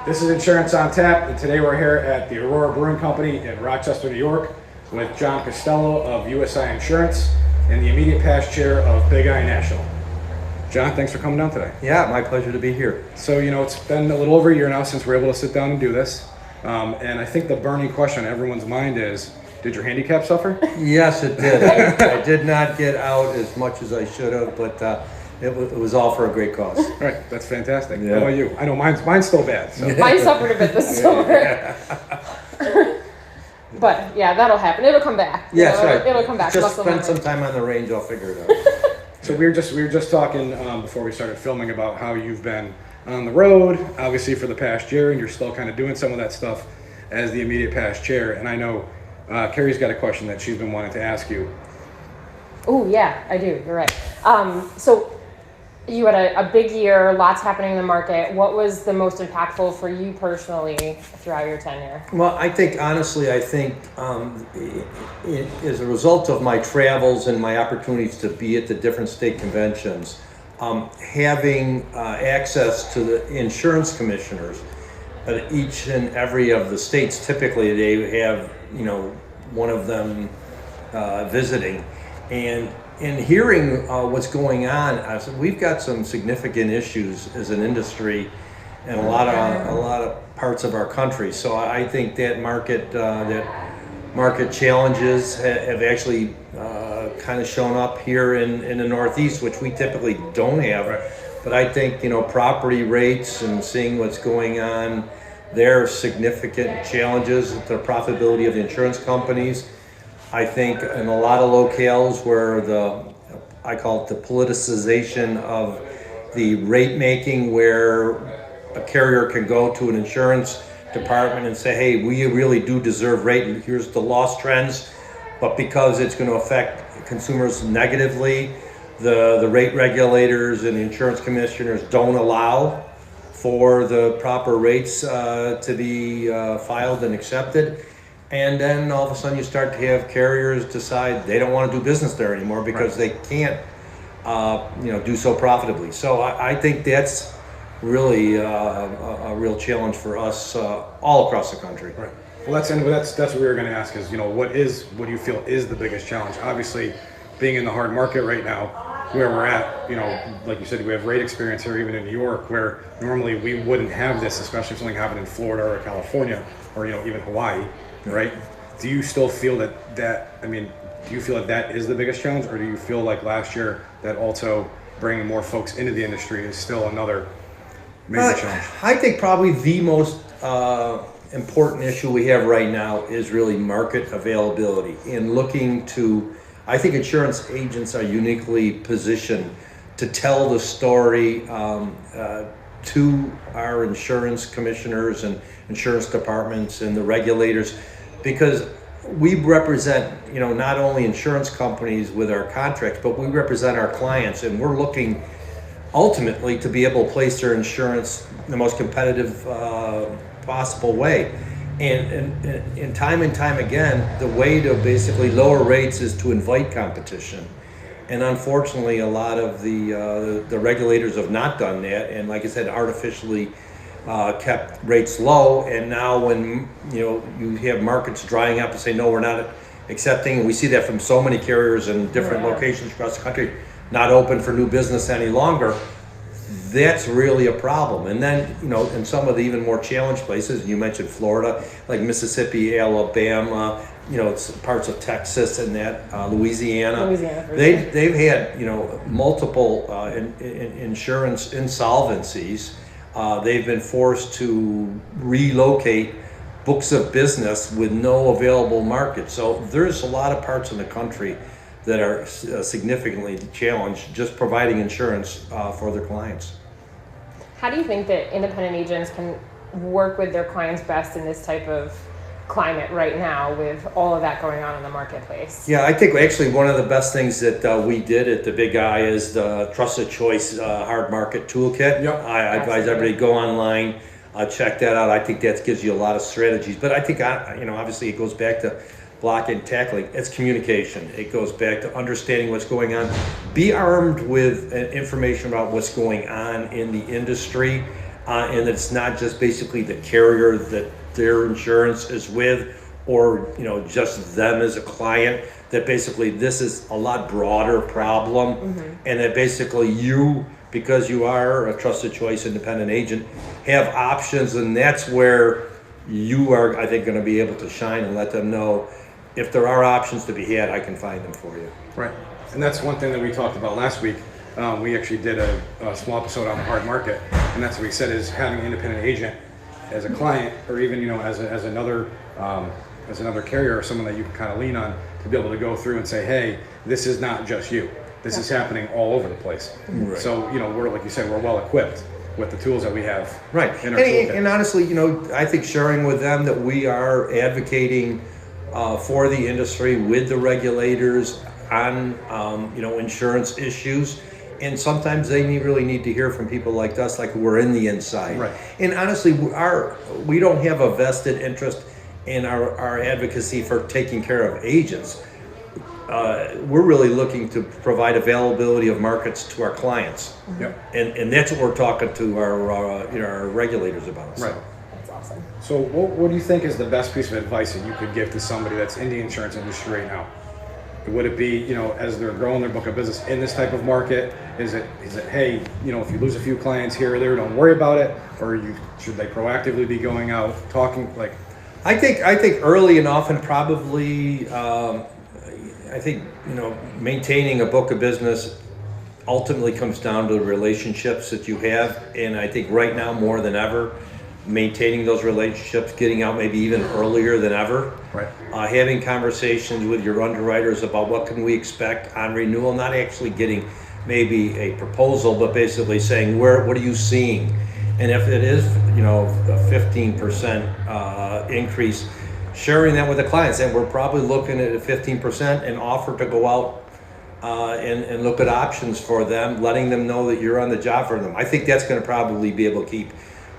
This is Insurance on Tap, and today we're here at the Aurora Brewing Company in Rochester, New York, with John Costello of USI Insurance and the immediate past chair of Big I National. John, thanks for coming down today. Yeah, my pleasure to be here. So, it's been a little over a year now since we're able to sit down and do this. And I think the burning question on everyone's mind is, did your handicap suffer? Yes, it did. I did not get out as much as I should have, but it was all for a great cause. Right, that's fantastic. Yeah. How about you? I know mine's still bad. So. Mine suffered a bit this summer. But yeah, that'll happen. It'll come back. Yes, right. It'll come back. Just Muscle spend memory. some time on the range, I'll figure it out. So we were just talking before we started filming about how you've been on the road, obviously for the past year, and you're still kind of doing some of that stuff as the immediate past chair. And I know Carrie's got a question that she's been wanting to ask you. Oh yeah, I do. You're right. So you had a big year, lots happening in the market. What was the most impactful for you personally throughout your tenure? Well, honestly, as a result of my travels and my opportunities to be at the different state conventions, having access to the insurance commissioners at each and every of the states, typically they have, one of them visiting, and hearing what's going on, we've got some significant issues as an industry in a lot of parts of our country. So I think that market challenges have actually kind of shown up here in the Northeast, which we typically don't have. Right. But I think property rates and seeing what's going on, there are significant challenges to the profitability of the insurance companies. I think in a lot of locales where I call it the politicization of the rate making, where a carrier can go to an insurance department and say, hey, we really do deserve rate, and here's the loss trends, but because it's going to affect consumers negatively, the rate regulators and the insurance commissioners don't allow for the proper rates to be filed and accepted. And then all of a sudden you start to have carriers decide they don't want to do business there anymore because they can't, do so profitably. So I think that's really a real challenge for us all across the country. Right. Well, that's what we were going to ask is, what do you feel is the biggest challenge? Obviously, being in the hard market right now, where we're at, like you said, we have rate experience here, even in New York, where normally we wouldn't have this, especially if something happened in Florida or California or even Hawaii. Right? Do you still feel do you feel that is the biggest challenge, or do you feel like last year that also bringing more folks into the industry is still another major challenge? I think probably the most important issue we have right now is really market availability and looking to, I think insurance agents are uniquely positioned to tell the story to our insurance commissioners and insurance departments and the regulators, because we represent, not only insurance companies with our contracts, but we represent our clients, and we're looking ultimately to be able to place their insurance in the most competitive possible way. And time again, the way to basically lower rates is to invite competition. And unfortunately, a lot of the regulators have not done that, and like I said, artificially kept rates low. And now when you have markets drying up and say, no, we're not accepting, and we see that from so many carriers in different locations across the country, not open for new business any longer, that's really a problem. And then, in some of the even more challenged places, you mentioned Florida, like Mississippi, Alabama, it's parts of Texas and that, Louisiana. They've had, multiple insurance insolvencies. They've been forced to relocate books of business with no available market. So there's a lot of parts in the country that are significantly challenged just providing insurance for their clients. How do you think that independent agents can work with their clients best in this type of climate right now with all of that going on in the marketplace? Yeah, I think actually one of the best things that we did at the Big I is the Trusted Choice Hard Market Toolkit. Yep. I advise everybody to go online, check that out. I think that gives you a lot of strategies. But I think, obviously it goes back to blocking and tackling. It's communication. It goes back to understanding what's going on. Be armed with information about what's going on in the industry. and it's not just basically the carrier that their insurance is with, or just them as a client. That basically this is a lot broader problem, and that basically you, because you are a trusted choice independent agent, have options, and that's where you are, I think, going to be able to shine and let them know if there are options to be had, I can find them for you. Right. And that's one thing that we talked about last week. We actually did a small episode on the hard market, and that's what we said is having an independent agent as a client, or even as another carrier or someone that you can kind of lean on to be able to go through and say, hey, this is not just you. This is happening all over the place. Right. So we're, like you said, we're well equipped with the tools that we have. Right. In our toolkit. And honestly, I think sharing with them that we are advocating for the industry with the regulators on insurance issues, and sometimes they really need to hear from people like us, like we're in the inside. Right. And honestly, we don't have a vested interest in our advocacy for taking care of agents. We're really looking to provide availability of markets to our clients. Yep. And that's what we're talking to our regulators about. Right. That's awesome. So what do you think is the best piece of advice that you could give to somebody that's in the insurance industry right now? Would it be, as they're growing their book of business in this type of market, is it hey, if you lose a few clients here or there, don't worry about it, or should they proactively be going out talking like? I think early and often probably. I think maintaining a book of business ultimately comes down to the relationships that you have, and I think right now more than ever, maintaining those relationships, getting out maybe even earlier than ever. Right. Having conversations with your underwriters about what can we expect on renewal, not actually getting maybe a proposal, but basically saying what are you seeing, and if it is a 15% increase, sharing that with the clients, and we're probably looking at a 15% and offer to go out and look at options for them, letting them know that you're on the job for them. I think that's going to probably be able to keep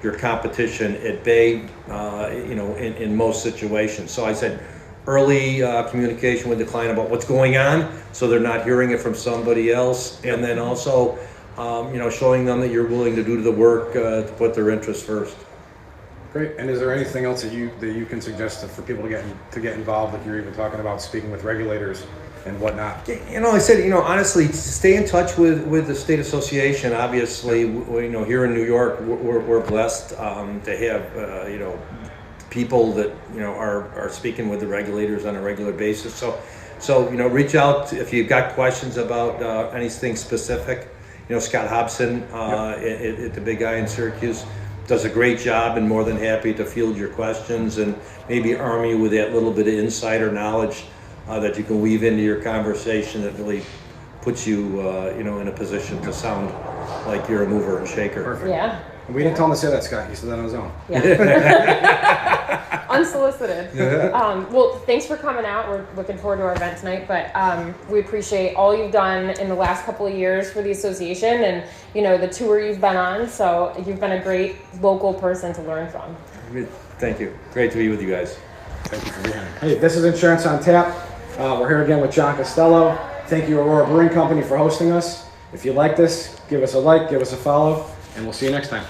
your competition at bay, in most situations. So I said early communication with the client about what's going on, so they're not hearing it from somebody else, and then also, showing them that you're willing to do the work to put their interests first. Great. And is there anything else that you can suggest for people to get involved? Like you're even talking about speaking with regulators and whatnot. I said, honestly, stay in touch with the state association. Obviously, here in New York, we're blessed to have people that are speaking with the regulators on a regular basis. So reach out if you've got questions about anything specific. Scott Hobson at the Big Guy in Syracuse does a great job, and more than happy to field your questions and maybe arm you with that little bit of insider knowledge that you can weave into your conversation that really puts you in a position to sound like you're a mover and shaker. Perfect. Yeah. We didn't tell him to say that, Scott. He said that on his own. Yeah. Unsolicited. Well, thanks for coming out. We're looking forward to our event tonight, but we appreciate all you've done in the last couple of years for the association and, the tour you've been on. So you've been a great local person to learn from. Thank you. Great to be with you guys. Thank you for being here. Hey, this is Insurance on Tap. We're here again with John Costello. Thank you, Aurora Brewing Company, for hosting us. If you like this, give us a like, give us a follow, and we'll see you next time.